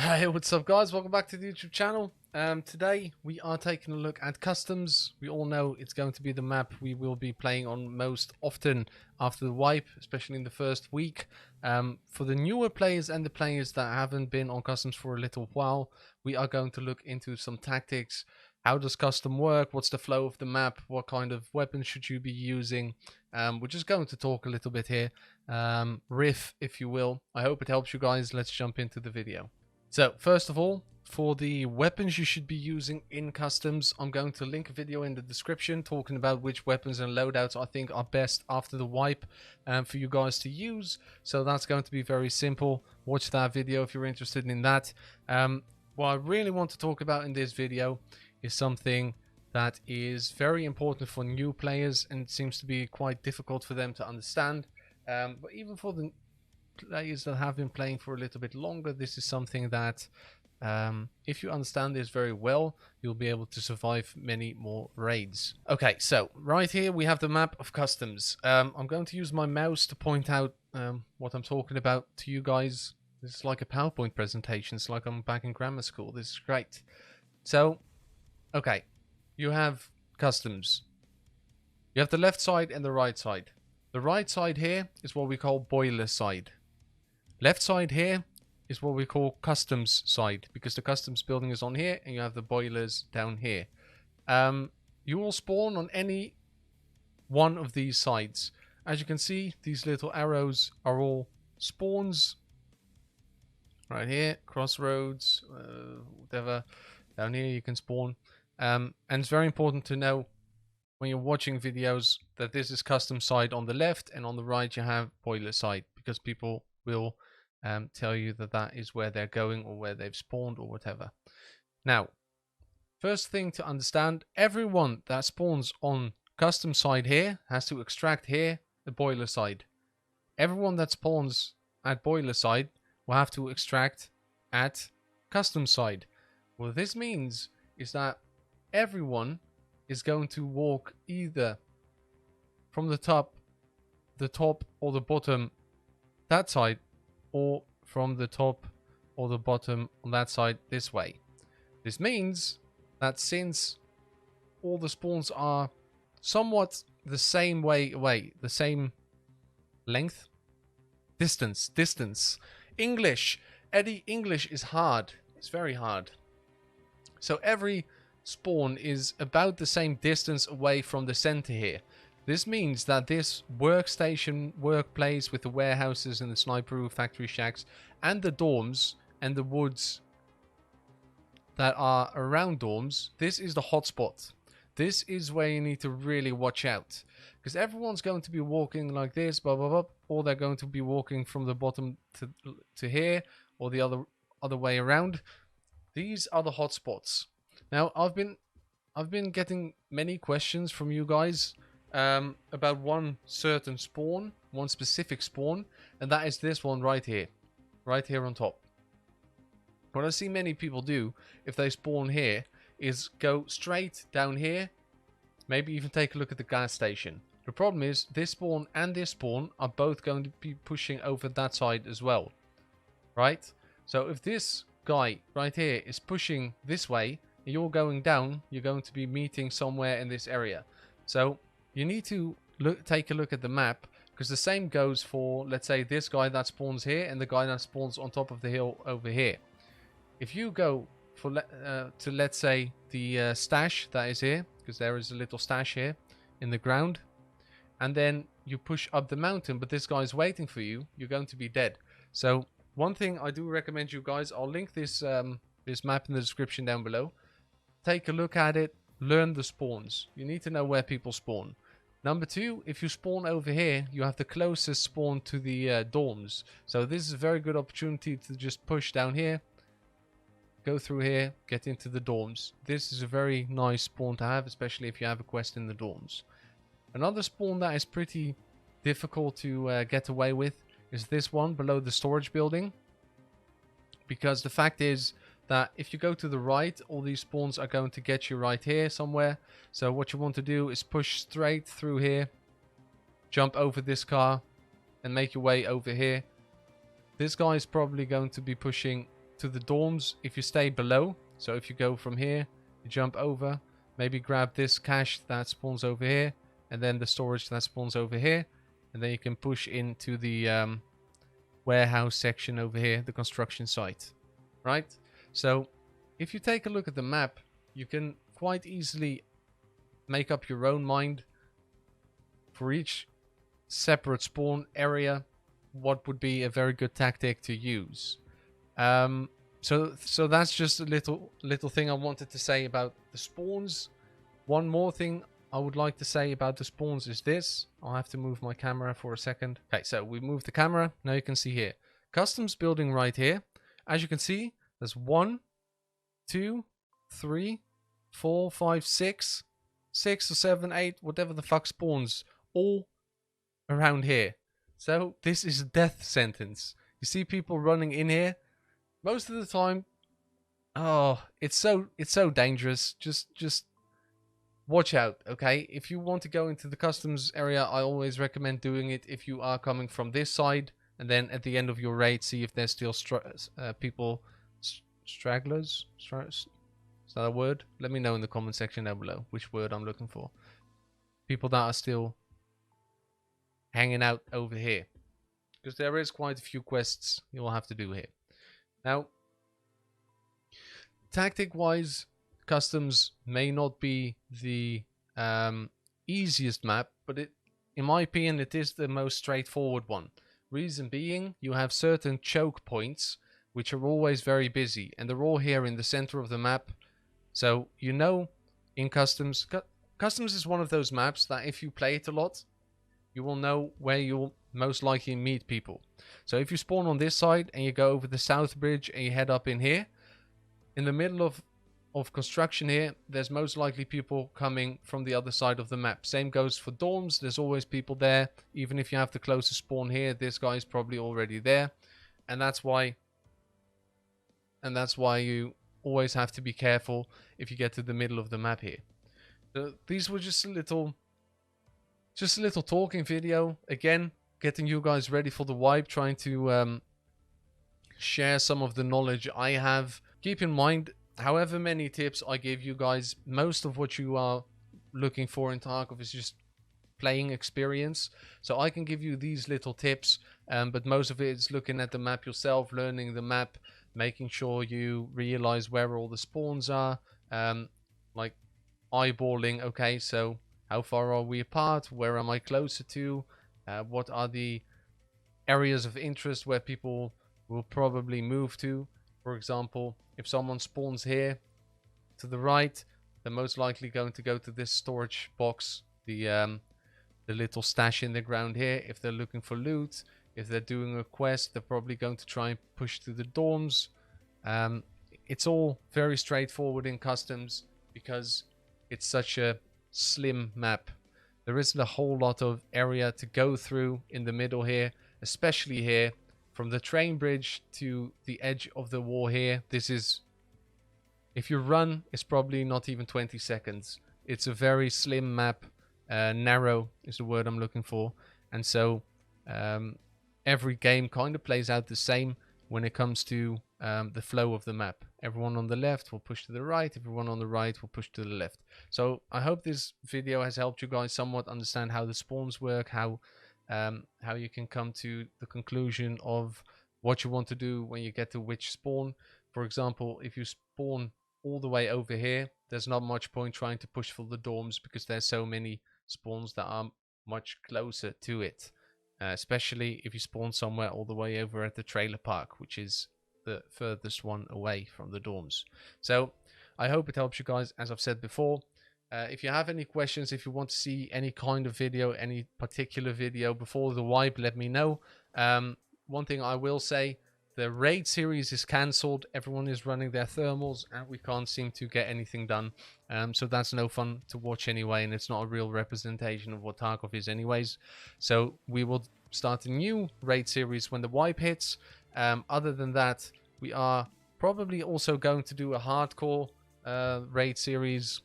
Hey, what's up guys? Welcome back to the YouTube channel. Today we are taking a look at customs. We all know it's going to be the map we will be playing on most often after the wipe, especially in the first week. For the newer players and the players that haven't been on customs for a little while, we are going to look into some tactics. How does custom work? What's the flow of the map? What kind of weapons should you be using? We're just going to talk a little bit here, riff if you will. I hope it helps you guys. Let's jump into the video. So first of all, for the weapons you should be using in customs, I'm going to link a video in the description talking about which weapons and loadouts I think are best after the wipe for you guys to use. So that's going to be very simple. Watch that video if you're interested in that. What I really want to talk about in this video is something that is very important for new players and seems to be quite difficult for them to understand. But even for the players that have been playing for a little bit longer, this is something that if you understand this very well, you'll be able to survive many more raids. Okay, so right here we have the map of customs. I'm going to use my mouse to point out what I'm talking about to you guys. This is like a PowerPoint presentation. It's like I'm back in grammar school. This is great. So okay, you have customs. You have the left side and the right side. The right side here is what we call boiler side. Left side here is what we call customs side, because the customs building is on here and you have the boilers down here. You will spawn on any one of these sides. As you can see, these little arrows are all spawns. Right here, crossroads, whatever. Down here you can spawn. And it's very important to know when you're watching videos that this is custom side on the left, and on the right you have boiler side, because people will tell you that that is where they're going or where they've spawned or whatever. Now, first thing to understand, everyone that spawns on custom side here has to extract here the boiler side. Everyone that spawns at boiler side will have to extract at custom side. What this means is that everyone is going to walk either from the top or the bottom that side, or from the top or the bottom on that side this way. This means that since all the spawns are somewhat the same way away, the same length, distance. English, Eddie, English is hard. It's very hard. So every spawn is about the same distance away from the center here. This means that this workstation, workplace with the warehouses and the sniper roof, factory shacks, and the dorms and the woods that are around dorms, this is the hotspot. This is where you need to really watch out, because everyone's going to be walking like this, blah blah blah, or they're going to be walking from the bottom to here, or the other way around. These are the hotspots. Now, I've been getting many questions from you guys about one certain spawn, one specific spawn, and that is this one right here on top. What I see many people do if they spawn here is go straight down here, maybe even take a look at the gas station. The problem is this spawn and this spawn are both going to be pushing over that side as well, right? So if this guy right here is pushing this way and you're going down, you're going to be meeting somewhere in this area. So you need to take a look at the map, because the same goes for, let's say, this guy that spawns here and the guy that spawns on top of the hill over here. If you go for to, let's say, the stash that is here, because there is a little stash here in the ground, and then you push up the mountain, but this guy is waiting for you, you're going to be dead. So one thing I do recommend you guys, I'll link this this map in the description down below. Take a look at it, learn the spawns. You need to know where people spawn. Number two, if you spawn over here, you have the closest spawn to the dorms. So this is a very good opportunity to just push down here, go through here, get into the dorms. This is a very nice spawn to have, especially if you have a quest in the dorms. Another spawn that is pretty difficult to get away with is this one below the storage building. Because the fact is that if you go to the right, all these spawns are going to get you right here somewhere. So what you want to do is push straight through here, jump over this car, and make your way over here. This guy is probably going to be pushing to the dorms if you stay below. So if you go from here, you jump over, maybe grab this cache that spawns over here, and then the storage that spawns over here, and then you can push into the warehouse section over here, the construction site, right? So if you take a look at the map, you can quite easily make up your own mind for each separate spawn area what would be a very good tactic to use. So that's just a little thing I wanted to say about the spawns. One more thing I would like to say about the spawns is this. I'll have to move my camera for a second. Okay, so we moved the camera. Now you can see here. Customs building right here. As you can see, there's 1, 2, 3, 4, 5, 6 or 7, 8, whatever the fuck spawns, all around here. So this is a death sentence. You see people running in here. Most of the time, oh, it's so dangerous. Just watch out, okay? If you want to go into the customs area, I always recommend doing it if you are coming from this side, and then at the end of your raid, see if there's still people, stragglers. Is that a word? Let me know in the comment section down below which word I'm looking for. People that are still hanging out over here, because there is quite a few quests you'll have to do here. Now, tactic wise, customs may not be the easiest map, but in my opinion, it is the most straightforward one. Reason being, you have certain choke points which are always very busy, and they're all here in the center of the map. So you know, in customs, customs is one of those maps that if you play it a lot, you will know where you'll most likely meet people. So if you spawn on this side and you go over the south bridge and you head up in here, in the middle of construction here, there's most likely people coming from the other side of the map. Same goes for dorms. There's always people there. Even if you have the closest spawn here, this guy is probably already there. And that's why you always have to be careful if you get to the middle of the map here. So these were just a little talking video. Again, getting you guys ready for the wipe, trying to share some of the knowledge I have. Keep in mind, however many tips I give you guys, most of what you are looking for in Tarkov is just playing experience. So I can give you these little tips, but most of it is looking at the map yourself, learning the map, making sure you realize where all the spawns are, like eyeballing, okay, so how far are we apart, where am I closer to, what are the areas of interest where people will probably move to. For example, if someone spawns here to the right, they're most likely going to go to this storage box, the little stash in the ground here. If they're looking for loot, if they're doing a quest, they're probably going to try and push to the dorms. It's all very straightforward in customs because it's such a slim map. There isn't a whole lot of area to go through in the middle here, especially here from the train bridge to the edge of the wall here. This is, if you run, it's probably not even 20 seconds. It's a very slim map. Narrow is the word I'm looking for. And so every game kind of plays out the same when it comes to the flow of the map. Everyone on the left will push to the right, everyone on the right will push to the left. So I hope this video has helped you guys somewhat understand how the spawns work, how you can come to the conclusion of what you want to do when you get to which spawn. For example, if you spawn all the way over here, there's not much point trying to push for the dorms because there's so many spawns that are much closer to it. Especially if you spawn somewhere all the way over at the trailer park, which is the furthest one away from the dorms. So I hope it helps you guys, as I've said before. If you have any questions, if you want to see any kind of video, any particular video before the wipe, let me know. One thing I will say, the raid series is cancelled. Everyone is running their thermals and we can't seem to get anything done. So that's no fun to watch anyway, and it's not a real representation of what Tarkov is anyways. So we will start a new raid series when the wipe hits. Other than that, we are probably also going to do a hardcore raid series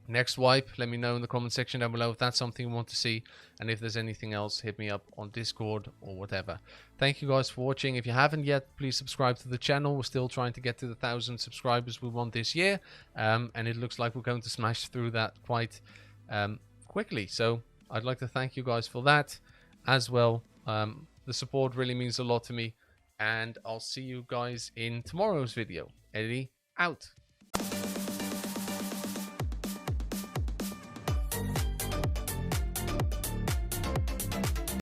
next wipe, let me know in the comment section down below if that's something you want to see, and if there's anything else, hit me up on Discord or whatever. Thank you guys for watching. If you haven't yet, please subscribe to the channel. We're still trying to get to the 1,000 subscribers we want this year, and it looks like we're going to smash through that quite quickly, so I'd like to thank you guys for that as well. The support really means a lot to me, and I'll see you guys in tomorrow's video. Eddie out.